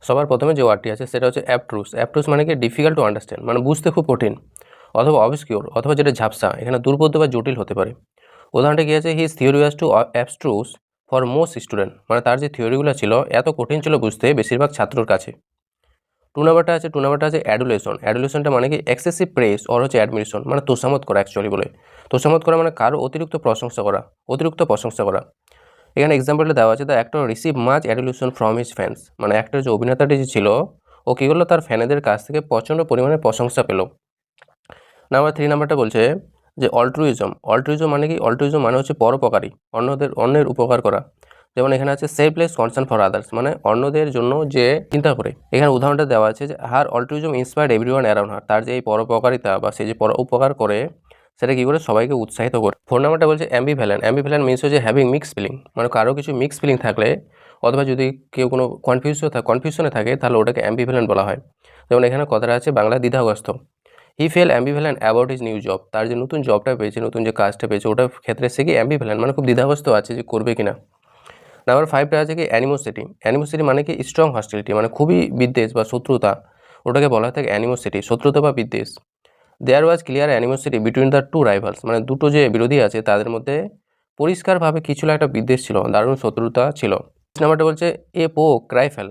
সবার প্রথমে যে ওয়ার্ডটি আছে সেটা হচ্ছে অ্যাবট্রুস। অ্যাবট্রুস মানে কি ডিফিকাল্ট টু আন্ডারস্ট্যান্ড, মানে বুঝতে খুব কঠিন, অথবা অবস্কিউর, অথবা যেটা ঝাপসা, এখানে দুর্বোধ্য বা জটিল হতে পারে। উদাহরণটা কি আছে, his theory was too abstruse for most student, মানে তার যে থিওরিগুলো ছিল এত কঠিন ছিল বুঝতে বেশিরভাগ ছাত্রর কাছে। টু নাম্বারটা আছে অ্যাডুলেশন। অ্যাডুলেশনটা মানে কি এক্সেসিভ প্রেস অর হচ্ছে অ্যাডমিরেশন, মানে তোষামত করা অ্যাকচুয়ালি বলে। তোষামত করা মানে কারো অতিরিক্ত প্রশংসা করা। এখানে এক্সাম্পলটা দেওয়া আছে, the actor receive much adulation from his fans, মানে অ্যাক্টর যে অভিনেতাটি যে ছিল ও কী করলো, তার ফ্যানেদের কাছ থেকে প্রচণ্ড পরিমাণে প্রশংসা পেল। নাম্বার 3 নাম্বারটা বলছে যে অল্ট্রুইজম মানে কি, অল্ট্রুইজম মানে হচ্ছে পরোপকারী, অন্যের উপকার করা। যেমন এখানে আছে সেলফলেস কনসার্ন ফর আদার্স, মানে অন্যদের জন্য যে চিন্তা করে। এখানে উদাহরণটা দেওয়া আছে যে হার অল্ট্রুইজম ইন্সপায়ার্ড এভরিওয়ান অ্যারাউন্ড হার, তার যে এই পরোপকারিতা বা সে যে উপকার করে সেটা কী করে সবাইকে উৎসাহিত করে। 4 নাম্বারটা বলছে অ্যাম্বিভ্যালেন্ট মিনস হচ্ছে হ্যাভিং মিক্স ফিলিং, মানে কারো কিছু মিক্স ফিলিং থাকলে অথবা যদি কেউ কোনো কনফিউশনে থাকে তাহলে ওটাকে অ্যাম্বিভ্যালেন্ট বলা হয়। যেমন এখানে কথাটা আছে বাংলা দ্বিধাগ্রস্ত। He fell ambivalent about his new job, তার যে নতুন জবটা পেয়েছে, নতুন যে কাজটা পেয়েছে ওটার ক্ষেত্রে সে কি অ্যাম্বিভ্যালেন্ট, মানে খুব দ্বিধাগ্রস্ত আছে যে করবে কিনা। নাম্বার 5টা আছে কি অ্যানিমোসিটি মানে কি স্ট্রং হস্টিলিটি, মানে খুবই বিদ্বেষ বা শত্রুতা, ওটাকে বলা হয় থাকে অ্যানিমোসিটি, শত্রুতা বা বিদ্বেষ। There was clear animosity between the two rivals, মানে দুটো যে বিরোধী আছে তাদের মধ্যে পরিষ্কারভাবে কিছু একটা বিদ্বেষ ছিল, দারুণ শত্রুতা ছিল। নাম্বারটা বলছে অ্যাপোক্রাইফেল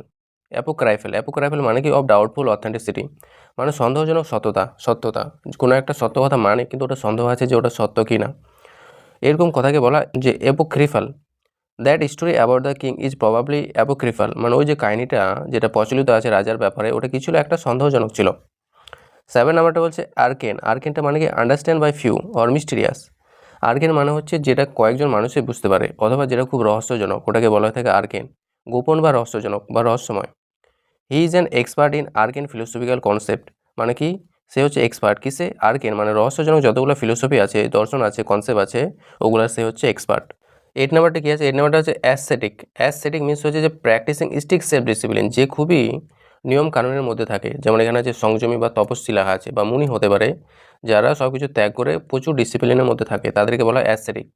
মানে কি অফ ডাউটফুল অথেন্টিসিটি, মানে সন্দেহজনক সত্যতা, কোনো একটা সত্য কথা মানে কিন্তু ওটা সন্দেহ আছে যে ওটা সত্য কি না, এরকম কথাকে বলা যে apocryphal. That story about the king is probably apocryphal, মানে ওই যে কাহিনিটা যেটা প্রচলিত আছে রাজার ব্যাপারে ওটা কিছু একটা সন্দেহজনক ছিল। 7 নাম্বারটা বলছে আর্কেনটা মানে কি understand by few or mysterious. Arcane মানে হচ্ছে যেটা কয়েকজন মানুষই বুঝতে পারে অথবা যেটা খুব রহস্যজনক, ওটাকে বলা হয়ে থাকে আর্কেন, গোপন বা রহস্যজনক বা রহস্যময়। He is an expert in arcane philosophical concept, মানে কি সে হচ্ছে এক্সপার্ট কিসে, আর্কেন মানে রহস্যজনক যতগুলো ফিলোসফি আছে, দর্শন আছে, কনসেপ্ট আছে, ওগুলার সে হচ্ছে এক্সপার্ট। 8 নাম্বারটা কি আছে, 8 নাম্বারটা হচ্ছে অ্যাসসেটিক মিনস হচ্ছে যে প্র্যাকটিসিং স্ট্রিক্ট সেলফ ডিসিপ্লিন, যে খুবই নিয়ম কানুনের মধ্যে থাকে। যেমন এখানে আছে সংযমী বা তপস্বী লেখা আছে, বা মুনি হতে পারে যারা সব কিছু ত্যাগ করে প্রচুর ডিসিপ্লিনের মধ্যে থাকে, তাদেরকে বলা হয় ascetic.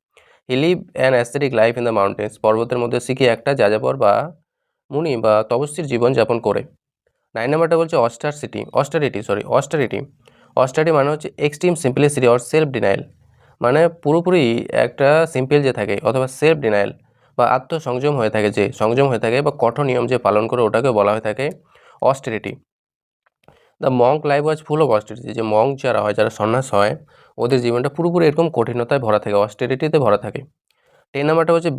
He live an aesthetic life in the mountains, পর্বতের মধ্যে শিখে একটা যাযাবর বা মুনি বা তপস্বীর জীবন যাপন করে। 9 নাম্বারটা বলছে অস্টারিটি মানে হচ্ছে extreme simplicity or self denial, মানে পুরোপুরি একটা সিম্পল যে থাকে অথবা সেলফ ডিনাইল বা সংযম হয়ে থাকে বা কঠোর নিয়ম যে পালন করে ওটাকে বলা হয়ে থাকে austerity. The monk life was full of austerity, যে মঙ্ক যারা হয়, যারা সন্ন্যাস হয়, ওদের জীবনটা পুরোপুরি এরকম কঠিনতায় ভরা থাকে, অস্টেরিটিতে ভরা থাকে। 10 নাম্বারটা হচ্ছে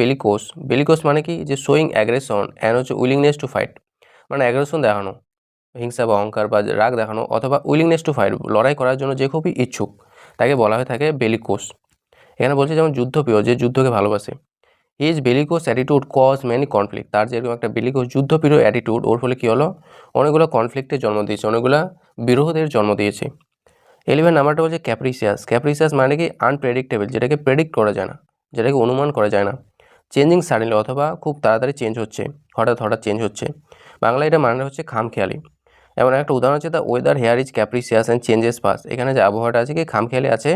বেলিকোস মানে কি যে শোয়িং অ্যাগ্রেশন অ্যান্ড হচ্ছে উইলিংনেস টু ফাইট, মানে অ্যাগ্রেশন দেখানো, হিংসা বা অহংকার বা রাগ দেখানো, অথবা উইলিংনেস টু ফাইট লড়াই করার জন্য যে খুবই ইচ্ছুক, তাকে বলা হয়ে থাকে বেলিকোস। এখানে বলছে যেমন যুদ্ধপ্রিয়, যে যুদ্ধকে ভালোবাসে। His bellicose attitude cause many conflict, তার যেরকম একটা বেলিকোস যুদ্ধপ্রিয় অ্যাটিটিউড, ওর ফলে কী হলো, অনেকগুলো কনফ্লিক্টের জন্ম দিয়েছে, অনেকগুলো বিরোধের জন্ম দিয়েছে। 11 নাম্বারটা বলছে ক্যাপ্রিসিয়াস মানে কি আনপ্রেডিক্টেবল, যেটাকে প্রেডিক্ট করা যায় না, যেটাকে অনুমান করা যায় না। চেঞ্জিং সাডেনলি, অথবা খুব তাড়াতাড়ি চেঞ্জ হচ্ছে, হঠাৎ চেঞ্জ হচ্ছে। বাংলা এটা মানে হচ্ছে খামখেয়ালি। এমন একটা উদাহরণ হচ্ছে the weather hair is ক্যাপ্রিসিয়াস and changes fast, এখানে যে আবহাওয়াটা আছে কি খামখেয়ালি আছে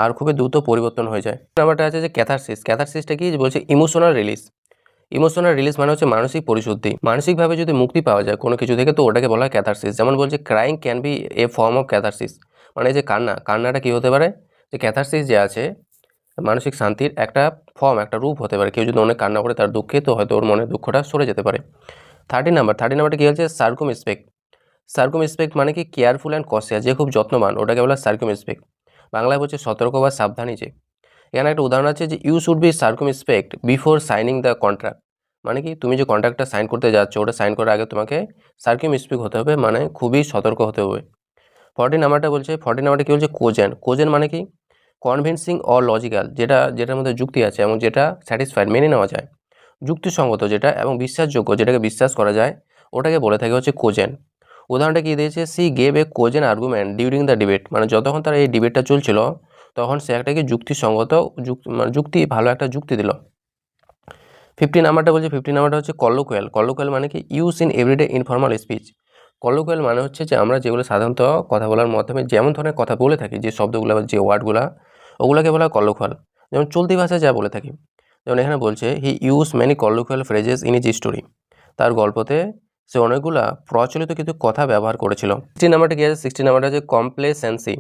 আর খুবই দ্রুত পরিবর্তন হয়ে যায়। নাম্বারটা আছে যে ক্যাথারসিসটা কি বলছে ইমোশনাল রিলিজ মানে হচ্ছে মানসিক পরিশুদ্ধি, মানসিকভাবে যদি মুক্তি পাওয়া যায় কোনো কিছু থেকে তো ওটাকে বলা হয় ক্যাথারসিস। যেমন বলছে crying can B A form of catharsis, মানে যে কান্নাটা কি হতে পারে, যে ক্যাথারসিস যে আছে মানসিক শান্তির একটা ফর্ম, একটা রূপ হতে পারে। কেউ যদি অনেক কান্না করে তার দুঃখে, তো হয়তো ওর মনে দুঃখটা সরে যেতে পারে। 30 নাম্বারটা কি হচ্ছে সার্কুমস্পেক্ট মানে কি কেয়ারফুল অ্যান্ড কশিয়াস, যে খুব যত্নবান, ওটাকে বলা সার্কুমস্পেক্ট। বাংলায় বলছে সতর্ক বা সাবধানী যে। এখানে একটা উদাহরণ আছে যে you should be circumspect before signing the contract, মানে কি তুমি যে কন্ট্রাক্টটা সাইন করতে যাচ্ছ ওটা সাইন করার আগে তোমাকে সার্কুমস্পেক্ট হতে হবে, মানে খুবই সতর্ক হতে হবে। 40 নাম্বারটা কি বলছে কোজেন মানে কি কনভিনসিং অর লজিক্যাল, যেটার মধ্যে যুক্তি আছে এবং যেটা স্যাটিসফাইড মেনে নেওয়া যায়, যুক্তিসঙ্গত যেটা এবং বিশ্বাসযোগ্য, যেটাকে বিশ্বাস করা যায়, ওটাকে বলে থাকে হচ্ছে কোজেন। উদাহরণটা কি দিয়েছে, she gave a cogent argument during the debate, মানে যতক্ষণ তার এই ডিবেটটা চলছিল তখন সে একটাকে যুক্তিসঙ্গত ভালো একটা যুক্তি দিল। 50 নাম্বারটা হচ্ছে কল্লোকুয়াল মানে কি use in everyday informal speech. Colloquial মানে হচ্ছে যে আমরা যেগুলো সাধারণত কথা বলার মাধ্যমে যেমন ধরনের কথা বলে থাকি, যে শব্দগুলো যে ওয়ার্ডগুলো, ওগুলোকে বলা হয় কল্লোকুয়াল, যেমন চলতি ভাষায় যা বলে থাকি। যেমন এখানে বলছে he use many colloquial phrases in his story, তার গল্পতে সে অনেকগুলা প্রচলিত কিছু কথা ব্যবহার করেছিল। 16 নাম্বারটা কি আছে? 16 নাম্বারটা আছে কমপ্লেসেন্সি।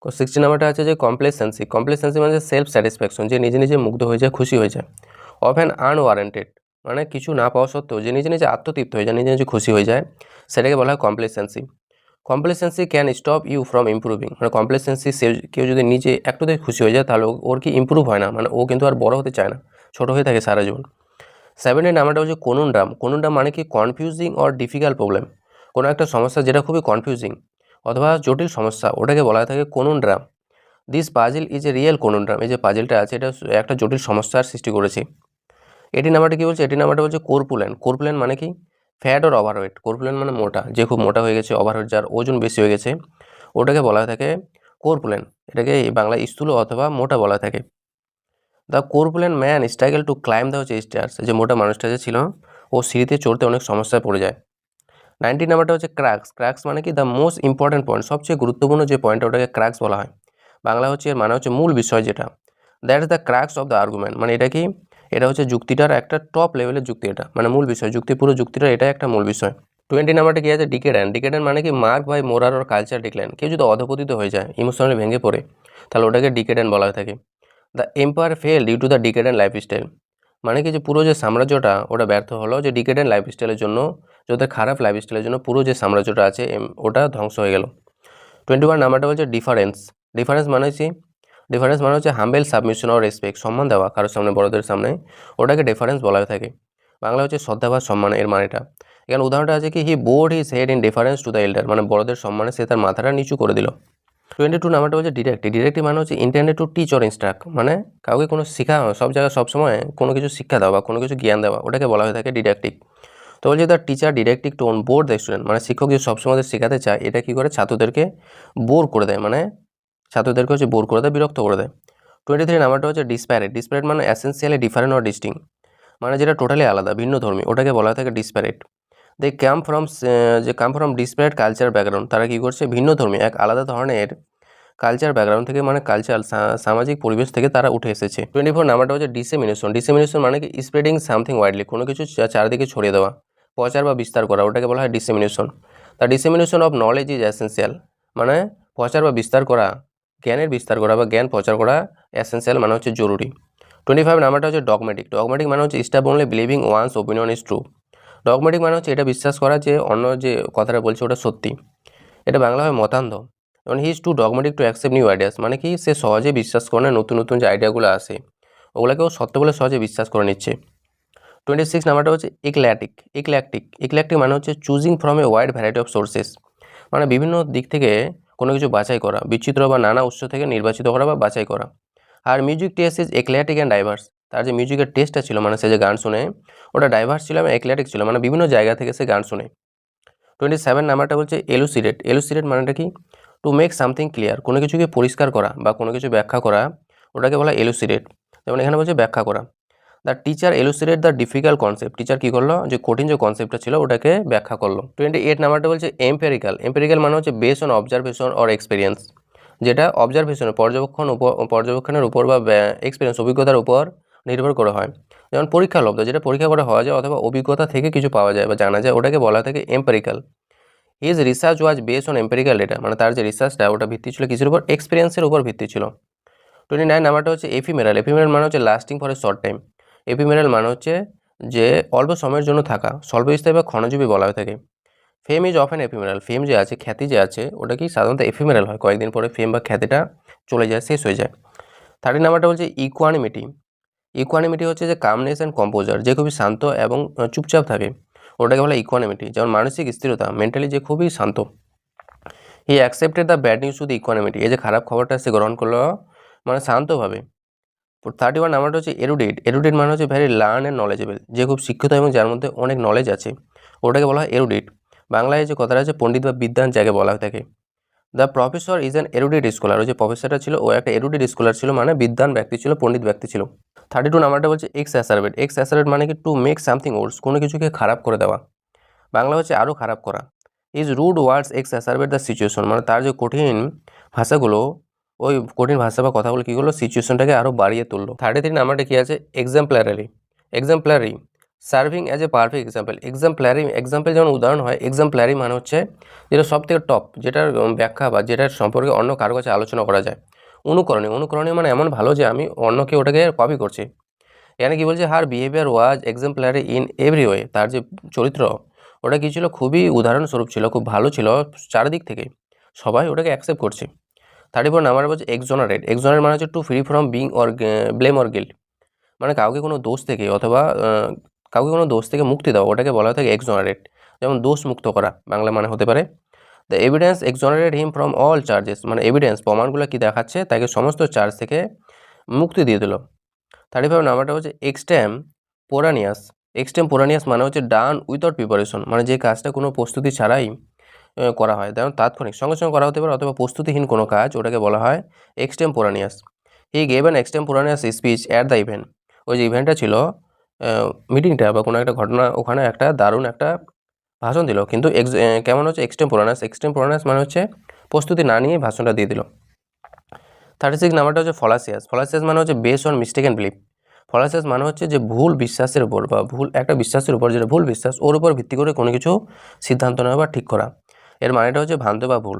16 নাম্বারটা আছে যে কমপ্লেসেন্সি। কমপ্লেসেন্সি মানে সেলফ স্যাটিসফ্যাকশন, যে নিজে নিজে মুগ্ধ হয়ে যায়, খুশি হয়ে যায়। অফেন আনওয়ারেন্টেড মানে কিছু না পাওয়া সত্ত্বেও যে নিজে নিজে আত্মতৃপ্ত হয়ে যায়, নিজে নিজে খুশি হয়ে যায়, সেটাকে বলা হয় complacency. Complacency can stop you from improving, মানে কমপ্লেসেন্সি সে কেউ যদি নিজে একটুতে খুশি হয়ে যায় তাহলে ওর কি ইম্প্রুভ হয় না, মানে ও কিন্তু আর বড় হতে চায় না, ছোট হয়ে থাকে সারা জীবন। 17 নাম্বারটা হচ্ছে কনুনড্রাম। কনুনড্রাম মানে কি কনফিউজিং অর ডিফিকাল্ট প্রবলেম, কোনো একটা সমস্যা যেটা খুবই কনফিউজিং অথবা জটিল সমস্যা, ওটাকে বলা হয়ে থাকে conundrum. This puzzle is a real conundrum, এই যে পাজলটা আছে এটা একটা জটিল সমস্যার সৃষ্টি করেছে। 18 নাম্বারটা কি বলছে? 18 নাম্বারটা বলছে কর্পুলেন্ট। কর্পুলেন্ট মানে কি ফ্যাট অর ওভারওয়েট। কর্পুলেন্ট মানে মোটা, যে খুব মোটা হয়ে গেছে, ওভারওয়েট যার ওজন বেশি হয়ে গেছে, ওটাকে বলা হয়ে থাকে কর্পুলেন্ট। এটাকে বাংলায় স্থূল অথবা মোটা বলা থাকে। The corpulent man struggle to climb the stairs, যে মোটা মানুষটা যে ছিল ও সিঁড়িতে চড়তে অনেক সমস্যায় পড়ে যায়। 19 নাম্বারটা হচ্ছে ক্র্যাক্স। ক্র্যাক্স মানে কি দ্য মোস্ট ইম্পর্টেন্ট পয়েন্ট, সবচেয়ে গুরুত্বপূর্ণ যে পয়েন্টটা ওটাকে ক্র্যাক্স বলা হয়। বাংলা হচ্ছে এর মানে হচ্ছে মূল বিষয় যেটা। That is the cracks of the argument, মানে এটা কি, এটা হচ্ছে যুক্তিটার একটা টপ লেভেলের যুক্তি, এটা মানে মূল বিষয়, যুক্তি পুরো যুক্তিটা এটা একটা মূল বিষয়। 20 নাম্বারটা কি আছে? ডিকেডেন্ট। ডিকেডেন্ট মানে কি mark by moral or culture decline, কেউ যদি অধপতিত হয়ে যায়, ইমোশনালি ভেঙে পড়ে, তাহলে ওটাকে ডিকেডেন্ট বলা হয়ে থাকে। The empire fell due to the decadent lifestyle, মানে কি যে পুরো যে সাম্রাজ্যটা ওটা ব্যর্থ হলো যে ডিকেডেন্ট লাইফস্টাইলের জন্য, যাদের খারাপ লাইফস্টাইলের জন্য পুরো যে সাম্রাজ্যটা আছে ওটা ধ্বংস হয়ে গেল। 21 নাম্বারটা বলছে ডিফারেন্স। ডিফারেন্স মানে হচ্ছে, ডিফারেন্স মানে হচ্ছে হাম্বেল সাবমিশন অর রেসপেক্ট, সম্মান দেওয়া কারোর সামনে, বড়দের সামনে, ওটাকে ডিফারেন্স বলা হয়ে থাকে। বাংলা হচ্ছে শ্রদ্ধা বা সম্মান, এর মানেটা। এখানে উদাহরণটা আছে কি he bowed his head in deference to the elder, মানে বড়দের সম্মানে সে তার মাথাটা নিচু করে দিল। 22 নাম্বারটা হচ্ছে ডিরেক্টিভ। ডিরেক্টিভ মানে হচ্ছে intended to teach or instruct, মানে কাউকে কোনো শিখা, সব জায়গায় সবসময় কোনো কিছু শিক্ষা দেওয়া বা কোনো কিছু জ্ঞান দেওয়া, ওটাকে বলা হয়ে থাকে ডিডাক্টিভ। তো বলছে the teacher deductive to on board the student, মানে শিক্ষক যে সবসময় শেখাতে চায় এটা কী করে, ছাত্রদেরকে বোর করে দেয়, মানে ছাত্রদেরকে হচ্ছে বোর করে দেয়, বিরক্ত করে দেয়। 23 নাম্বারটা হচ্ছে ডিসপ্যারেট। ডিসপ্যারেট মানে এসেন্সিয়ালি ডিফারেন্ট অর ডিস্টিং, মানে যেটা টোটালি আলাদা, ভিন্ন ধর্মী, ওটাকে বলা হয়ে থাকে ডিসপ্যারেট। দে কাম ফ্রম ডিসপ্যারেট কালচার ব্যাকগ্রাউন্ড, তারা কী করছে, ভিন্ন ধর্মী এক আলাদা ধরনের কালচার ব্যাকগ্রাউন্ড থেকে, মানে কালচার সামাজিক পরিবেশ থেকে তারা উঠে এসেছে। 24 নাম্বারটা হচ্ছে ডিসেমিনেশন। ডিসেমিনেশন মানে কি স্প্রেডিং সামথিং ওয়াইডলি, কোনো কিছু চারিদিকে ছড়িয়ে দেওয়া, প্রচার বা বিস্তার করা, ওটাকে বলা হয় dissemination. The dissemination of knowledge is essential, মানে প্রচার বা বিস্তার করা, জ্ঞানের বিস্তার করা বা জ্ঞান প্রচার করা এসেন্সিয়াল মানে হচ্ছে জরুরি। 25 নাম্বারটা হচ্ছে ডগমেটিক। ডগমেটিক মানে হচ্ছে stub only believing one's opinion is true. Dogmatic মানে হচ্ছে এটা বিশ্বাস করা যে অন্য যে কথাটা বলছে ওটা সত্যি, এটা বাংলা হয় মতান্ধ। যেমন he is too dogmatic to accept new ideas, মানে কি সে সহজে বিশ্বাস করে না, নতুন নতুন যে আইডিয়াগুলো আসে ওগুলোকেও সত্য বলে সহজে বিশ্বাস করে নিচ্ছে। 26 নাম্বারটা হচ্ছে ইক্ল্যাটিক। ইক্ল্যাটিক মানে হচ্ছে choosing from a wide variety of sources, মানে বিভিন্ন দিক থেকে কোনো কিছু বাছাই করা, বিচিত্র বা নানা উৎস থেকে নির্বাচিত করা বা বাছাই করা। আর music taste is eclectic and diverse, তার যে মিউজিকের টেস্টটা ছিল, মানে সে যে গান শুনে ওটা ডাইভার্স ছিল এবং এক্ল্যাটিক ছিল, মানে বিভিন্ন জায়গা থেকে সে গান শুনে। 27 নাম্বারটা বলছে এলুসিডেট। এলুসিডেট মানেটা কি, টু মেক সামথিং ক্লিয়ার, কোনো কিছুকে পরিষ্কার করা বা কোনো কিছু ব্যাখ্যা করা, ওটাকে বলা এলুসিডেট। যেমন এখানে বলছে ব্যাখ্যা করা। The teacher elucidate the difficult concept, teacher কী করলো, যে কঠিন যে কনসেপ্টটা ছিল ওটাকে ব্যাখ্যা করলো। 28 নাম্বারটা বলছে এম্পেরিক্যাল। এম্পেরিক্যাল মানে হচ্ছে base on observation or experience, যেটা অবজারভেশনের পর্যবেক্ষণের উপর বা এক্সপিরিয়েন্স অভিজ্ঞতার উপর নির্ভর করে হয়। যেমন পরীক্ষালব্ধ, যেটা পরীক্ষা করে হওয়া যায় অথবা অভিজ্ঞতা থেকে কিছু পাওয়া যায় বা জানা যায়, ওটাকে বলা থাকে empirical. His research was based on empirical data, মানে তার যে রিসার্চটা ওটা ভিত্তি ছিল কিসের উপর, এক্সপিরিয়েন্সের উপর ভিত্তি ছিল। 29 নাম্বারটা হচ্ছে এফিমেরাল। এফিমেরাল মানে হচ্ছে lasting for a short time. Ephemeral মানে হচ্ছে যে অল্প সময়ের জন্য থাকা, স্বল্পস্থায়ী বা ক্ষণজীবী বলা হয়ে থাকে। Fame is often ephemeral. Fame যে আছে, খ্যাতি যে আছে, ওটা কি সাধারণত এফিমেরাল হয়, কয়েকদিন পরে ফেম বা খ্যাতিটা চলে যায়, শেষ হয়ে যায়। 30 নাম্বারটা বলছে ইকুয়ানিমিটি। ইকুয়ানিমিটি হচ্ছে যে কামনেস অ্যান্ড কম্পোজার, যে খুবই শান্ত এবং চুপচাপ থাকে, ওটাকে বলা ইকুয়ানিমিটি। যেমন মানসিক স্থিরতা, মেন্টালি যে খুবই শান্ত। He accepted the bad news with equanimity, এই যে খারাপ খবরটা সে গ্রহণ করলো মানে শান্তভাবে। 31 নাম্বারটা হচ্ছে এরুডিট। এরুডিট মানে হচ্ছে ভেরি লার্ন অ্যান্ড নলেজেবল, যে খুব শিক্ষিত এবং যার মধ্যে অনেক নলেজ আছে, ওটাকে বলা হয় এরুডিট। বাংলায় যে কথাটা আছে পণ্ডিত বা বিদ্বান যাকে বলা হয়ে থাকে। The professor is an erudite scholar, ওই যে প্রফেসরটা ছিল ও একটা এরুডিট স্কলার ছিল, মানে বিদ্বান ব্যক্তি ছিল, পণ্ডিত ব্যক্তি ছিল। 32 নাম্বারটা বলছে এক্সঅ্যাসারবেট। এক্সঅ্যাসারবেট মানে কি টু মেক সামথিং ওয়ার্স, কোনো কিছুকে খারাপ করে দেওয়া, বাংলা হচ্ছে আরও খারাপ করা। His rude words exacerbate the situation, মানে তার যে কঠিন ভাষাগুলো, ওই কঠিন ভাষা বা কথাগুলো কী করলো, সিচুয়েশনটাকে আরও বাড়িয়ে তুললো। 33 নাম্বারটা কী আছে exemplary. Exemplary serving as a perfect example, example যেমন উদাহরণ হয়, এক্সাম্পলারি মানে হচ্ছে যেটা সব থেকে টপ, যেটার ব্যাখ্যা বা যেটার সম্পর্কে অন্য কারো কাছে আলোচনা করা যায়। অনুকরণীয় মানে এমন ভালো যে আমি অন্যকে ওটাকে কপি করছি। এখানে কি বলছে, her behaviour was exemplary in every way, তার যে চরিত্র ওটা কী ছিল, খুবই উদাহরণস্বরূপ ছিল, খুব ভালো ছিল চারিদিক থেকে, সবাই ওটাকে অ্যাকসেপ্ট করছে। 34 নাম্বার বলছে এক্সোনারেট মানে হচ্ছে to free from being or blame or guilt, মানে কাউকে কোনো দোষ থেকে অথবা কাউকে কোনো দোষ থেকে মুক্তি দেওয়া, ওটাকে বলা হয়ে থাকে এক্সোনারেট। যেমন দোষ মুক্ত করা বাংলা মানে হতে পারে। The evidence exonerate him from all charges, মানে এভিডেন্স প্রমাণগুলো কি দেখাচ্ছে, তাকে সমস্ত চার্জ থেকে মুক্তি দিয়ে দিল। 35 নাম্বারটা হচ্ছে এক্সটেম্পোরানিয়াস মানে হচ্ছে ডান উইথাউট প্রিপারেশন, মানে যে কাজটা কোনো প্রস্তুতি ছাড়াই করা হয়, যেমন তাৎক্ষণিক সঙ্গে সঙ্গে করা হতে পারে, অথবা প্রস্তুতিহীন কোনো কাজ, ওটাকে বলা হয় extemporaneous. He gave an extemporaneous speech at the event, ওই যে ইভেন্টটা ছিল মিটিংটা বা কোনো একটা ঘটনা, ওখানে একটা দারুণ একটা ভাষণ দিল, কিন্তু কেমন হচ্ছে এক্সটেম্পোরানিয়াস মানে হচ্ছে প্রস্তুতি না নিয়ে ভাষণটা দিয়ে দিল। 36 নাম্বারটা হচ্ছে ফলাসিয়াস মানে হচ্ছে বেস অন মিস্টেকেন বিলিফ। ফলাসিয়াস মানে হচ্ছে যে ভুল বিশ্বাসের উপর বা ভুল একটা বিশ্বাসের উপর, যেটা ভুল বিশ্বাস, ওর উপর ভিত্তি করে কোনো কিছু সিদ্ধান্ত নেওয়া বা ঠিক করা, এর মানেটা হচ্ছে ভ্রান্ত বা ভুল।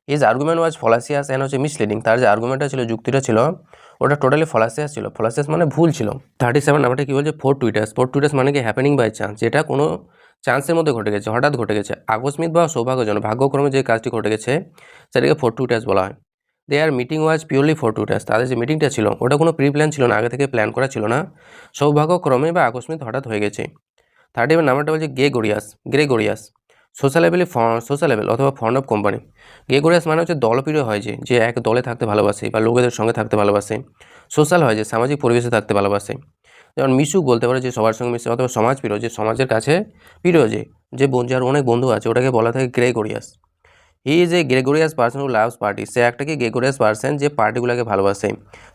হিজ আর্গুমেন্ট ওয়াজ ফলাসিয়াস অ্যান্ড হচ্ছে মিসলিডিং, তার যে আর্গুমেন্টটা ছিল, যুক্তিটা ছিল, ওটা টোটালি ফলাসিয়াস ছিল, ফলাসিয়াস মানে ভুল ছিল। 37 নাম্বারটা কী বলছে, ফোর টুইটার্স মানে কি হ্যাপেনিং বাই চান্স, যেটা কোনো চান্সের মধ্যে ঘটে গেছে, হঠাৎ ঘটে গেছে, আকস্মিক বা সৌভাগ্যজনক ভাগ্যক্রমে যে কাজটি ঘটে গেছে সেটাকে ফোর টুইটার্স বলা হয়। দেয়ার মিটিং ওয়াজ পিওরলি ফরটুইটাস, তাদের যে মিটিংটা ছিল ওটা কোনো প্রি প্ল্যান ছিল না, আগে থেকে প্ল্যান করা ছিল না, সৌভাগ্যক্রমে বা আকস্মিক হঠাৎ হয়ে গেছে। 31 নাম্বারটা বলছে গ্রেগরিয়াস সোশ্যাল লেভেল অথবা ফন্ড অফ কোম্পানি। গ্রেগরিয়াস মানে হচ্ছে দলপ্রিয় হয়, যে এক দলে থাকতে ভালোবাসে বা লোকেদের সঙ্গে থাকতে ভালোবাসে। সোশ্যাল হয় যে সামাজিক পরিবেশে থাকতে ভালোবাসে। যেমন মিশুক বলতে পারে যে সবার সঙ্গে মিশে, অথবা সমাজপ্রিয় যে সমাজের কাছে প্রিয়, যে যার অনেক বন্ধু আছে, ওটাকে বলা থাকে gregarious. He is a gregarious person who loves party, সে একটা কি গ্রেগরিয়াস পার্সন যে পার্টিগুলোকে ভালোবাসে,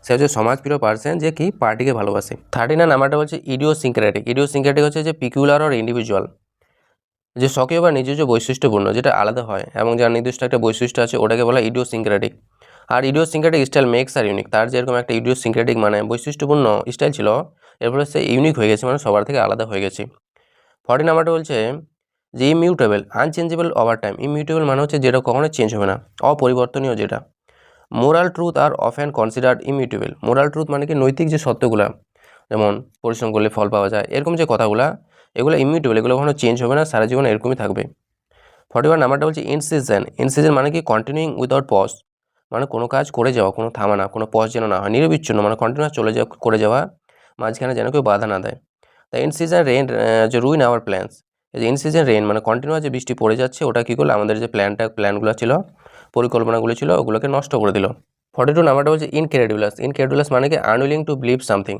সে হচ্ছে সমাজপ্রিয় পার্সন যে কি পার্টিকে ভালোবাসে। 39 নাম্বারটা বলছে ইডিওসিনক্রেটিক হচ্ছে যে পিকুলার অর ইন্ডিভিজুয়াল, যে স্বকীয় বা নিজস্ব বৈশিষ্ট্যপূর্ণ, যেটা আলাদা হয় এবং যার নির্দিষ্ট একটা বৈশিষ্ট্য আছে, ওটাকে বলা ইডিওসিনক্রেটিক। আর ইডিওসিনক্রেটিক স্টাইল মেক্স আর ইউনিক, তার যেরকম একটা ইডিওসিনক্রেটিক মানে বৈশিষ্ট্যপূর্ণ স্টাইল ছিল, এর ফলে সে ইউনিক হয়ে গেছে, মানে সবার থেকে আলাদা হয়ে গেছে। 40 নাম্বারটা বলছে যে immutable unchangeable over time, immutable মানে হচ্ছে যেটা কখনো চেঞ্জ হবে না, অপরিবর্তনীয় যেটা। Moral truth are often considered immutable, moral truth মানে কি নৈতিক যে সত্যগুলা, যেমন পরিশ্রম করলে ফল পাওয়া যায়, এরকম যে কথাগুলা, এগুলো ইমিউটেবল, এগুলো কখনো চেঞ্জ হবে না, সারা জীবন এরকমই থাকবে। 41 নাম্বারটা বলছে ইনসিজন মানে কি কন্টিনিউইং উইদাউট পজ, মানে কোনো কাজ করে যাওয়া, কোনো থামা না, কোনো পজ যেন না হয়, নিরবিচ্ছিন্ন মানে কন্টিনিউয়াস করে যাওয়া, মাঝখানে যেন কেউ বাধা না দেয়। তাই ইন সিজন রেইন যে রুইন আওয়ার প্ল্যান্স, এই যে ইন সিজন রেইন মানে কন্টিনিউয়াস যে বৃষ্টি পড়ে যাচ্ছে, ওটা কী করলো, আমাদের যে প্ল্যানগুলো ছিল, পরিকল্পনাগুলো ছিল, ওগুলোকে নষ্ট করে দিল। 42 নাম্বারটা বলছে ইনক্রেডুলাস মানে কি আনউইলিং টু বিলিভ সামথিং,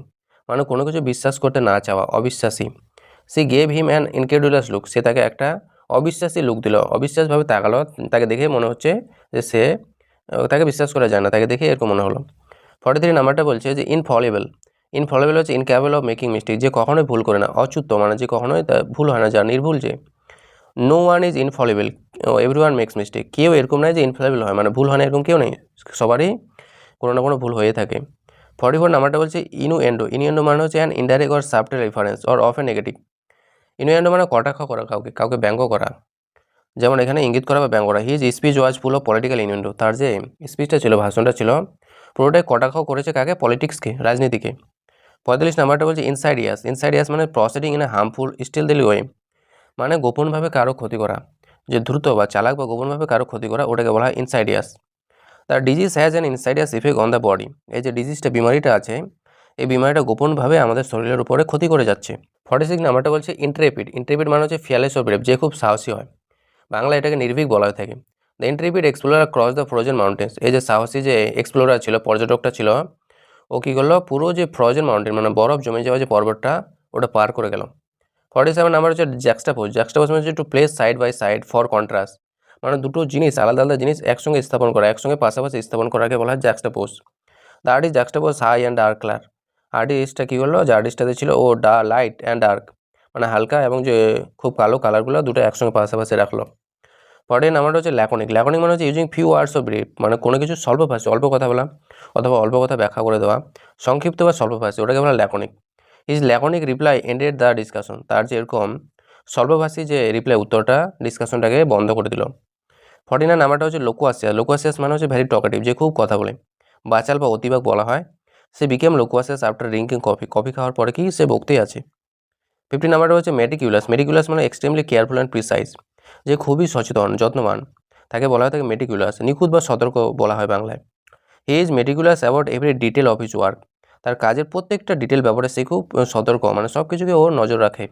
মানে কোনো কিছু বিশ্বাস করতে না চাওয়া, অবিশ্বাসী। She gave him an incredulous look, সে তাকে একটা অবিশ্বাসী লুক দিল, অবিশ্বাসভাবে তাকালো, তাকে দেখে মনে হচ্ছে যে সে তাকে বিশ্বাস করা যায় না, তাকে দেখে এরকম মনে হলো। 43 নাম্বারটা বলছে যে ইনফলেবল হচ্ছে ইনক্যাপেবল অফ মেকিং মিস্টেক, যে কখনোই ভুল করে না, অচ্যুত মানে যে কখনোই ভুল হয় না, যা নির্ভুল যে। No one is infallible every one makes mistake, কেউ এরকম নয় যে ইনফলেবল হয়, মানে ভুল হয় না এরকম কেউ নেই, সবারই কোনো না কোনো ভুল হয়ে থাকে। 44 নাম্বারটা বলছে ইনুয়েন্ডো মানে হচ্ছে an indirect or subtle reference or of a negative. Innuendo মানে কটাক্ষ করা, কাউকে ব্যঙ্গ করা, যেমন এখানে ইঙ্গিত করা বা ব্যঙ্গ করা। His speech was full of political innuendo, তার যে স্পিচটা ছিল, ভাষণটা ছিল, পুরোটাই কটাক্ষ করেছে কাকে, পলিটিক্সকে, রাজনীতিকে। 45 নাম্বারটা বলছে ইনসাইডিয়াস মানে proceeding in a harmful stealthy way, মানে গোপনভাবে কারো ক্ষতি করা, যে দ্রুত বা চালাক বা গোপনভাবে কারো ক্ষতি করা, ওটাকে বলা হয় ইনসাইডিয়াস। তার disease has an insidious effect on the body, এই যে ডিজিজটা বিমারিটা আছে, এই বিমারিটা গোপনভাবে আমাদের শরীরের উপরে ক্ষতি করে যাচ্ছে। 46 নাম্বারটা বলছে ইন্ট্রেপিড মানে হচ্ছে ফিয়ারলেস ও ব্রেভ, যে খুব সাহসী হয়, বাংলা এটাকে নির্ভীক বলা হয়ে থাকে। The intrepid explorer cross the frozen mountains, এই যে সাহসী যে এক্সপ্লোরার ছিল, পর্যটকটা ছিল, ও কী করলো, পুরো যে ফ্রোজেন মাউন্টেন মানে বরফ জমে যাওয়া যে পর্বতটা, ওটা পার করে গেল। 47 নাম্বার হচ্ছে জ্যাক্সটাপোজ মানে হচ্ছে to place side by side for contrast, মানে দুটো জিনিস, আলাদা আলাদা জিনিস একসঙ্গে স্থাপন করা, একসঙ্গে পাশাপাশি স্থাপন করাকে বলা হয় juxtapose. The artist juxtapose high and dark colour, আর্টিস্টটা কী করলো, যে আর্টিস্টটাতে ছিল ও লাইট অ্যান্ড ডার্ক মানে হালকা এবং যে খুব কালো কালারগুলো দুটো একসঙ্গে পাশাপাশি রাখলো। পরের নাম্বারটা হচ্ছে ল্যাকনিক মানে হচ্ছে using few words of brief, মানে কোনো কিছু স্বল্পভাষী, অল্প কথা বলা অথবা অল্প কথা ব্যাখ্যা করে দেওয়া, সংক্ষিপ্ত বা স্বল্পভাষী, ওটাকে বলা laconic. His laconic reply ended the discussion, তার যে এরকম স্বল্পভাষী যে রিপ্লাই উত্তরটা ডিসকাশনটাকে বন্ধ করে দিল। 49 নাম্বারটা হচ্ছে লোকোয়াসিয়াস। লোকোয়াসিয়াস মানে হচ্ছে ভেরি টকেটিভ, যে খুব কথা বলে, বাচাল বা অতিবাক বলা হয়। She became loquacious after drinking coffee, coffee খাওয়ার পরে কি সে বকতেই আছে। 50 নাম্বারটা হচ্ছে মেটিকুলাস। মেটিকুলাস মানে এক্সট্রিমলি কেয়ারফুল অ্যান্ড প্রিসাইজ, যে খুবই সচেতন যত্নবান, তাকে বলা হয় তাকে মেটিকুলাস, নিখুঁত বা সতর্ক বলা হয় বাংলায়। He is meticulous about every detail of his work, তার কাজের প্রত্যেকটা ডিটেল ব্যাপারে সে খুব সতর্ক, মানে সব কিছুকে ও নজর রাখে।